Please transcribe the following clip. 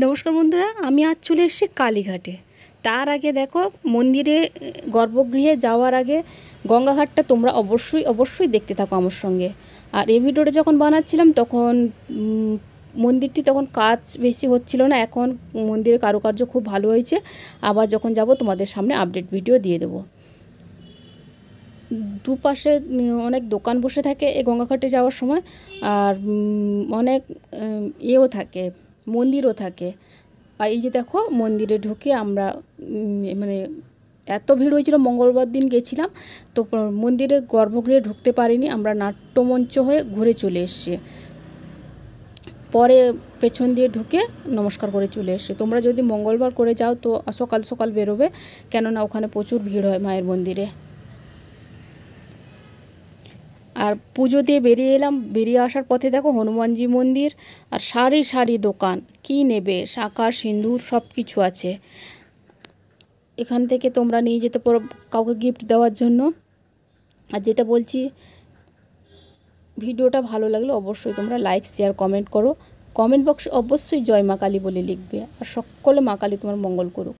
নমস্কার বন্ধুরা, আমি আজ চলে এসেছি কালীঘাটে। তার আগে দেখো, মন্দিরে গর্ভগৃহে যাওয়ার আগে গঙ্গাঘাটটা তোমরা অবশ্যই দেখতে থাকো আমার সঙ্গে। আর এই ভিডিওটা যখন বানাচ্ছিলাম তখন মন্দিরটি তখন কাজ বেশি হচ্ছিল না। এখন মন্দিরের কারুকার্য খুব ভালো হয়েছে। আবার যখন যাব তোমাদের সামনে আপডেট ভিডিও দিয়ে দেবো। দুপাশে অনেক দোকান বসে থাকে এই গঙ্গাঘাটে যাওয়ার সময়, আর অনেক ইয়েও থাকে, মন্দিরও থাকে। আর এই যে দেখো, মন্দিরে ঢুকে আমরা মানে এত ভিড় হয়েছিল, মঙ্গলবার দিন গেছিলাম তো মন্দিরে গর্ভগৃহে ঢুকতে পারিনি, আমরা নাট্যমঞ্চ হয়ে ঘুরে চলে এসেছি। পরে পেছন দিয়ে ঢুকে নমস্কার করে চলে এসেছি। তোমরা যদি মঙ্গলবার করে যাও তো সকাল সকাল বেরোবে, কেননা ওখানে প্রচুর ভিড় হয় মায়ের মন্দিরে। আর পুজো দিয়ে বেরিয়ে এলাম। বেরিয়ে আসার পথে দেখো হনুমানজি মন্দির, আর সারি সারি দোকান, কি নেবে, শাঁখা সিঁদুর সব কিছু আছে। এখান থেকে তোমরা নিয়ে যেতে পারো কাউকে গিফট দেওয়ার জন্য। আর যেটা বলছি, ভিডিওটা ভালো লাগলে অবশ্যই তোমরা লাইক শেয়ার কমেন্ট করো। কমেন্ট বক্সে অবশ্যই জয় মা কালী বলে লিখবে। আর সকলে মা কালী তোমার মঙ্গল করুক।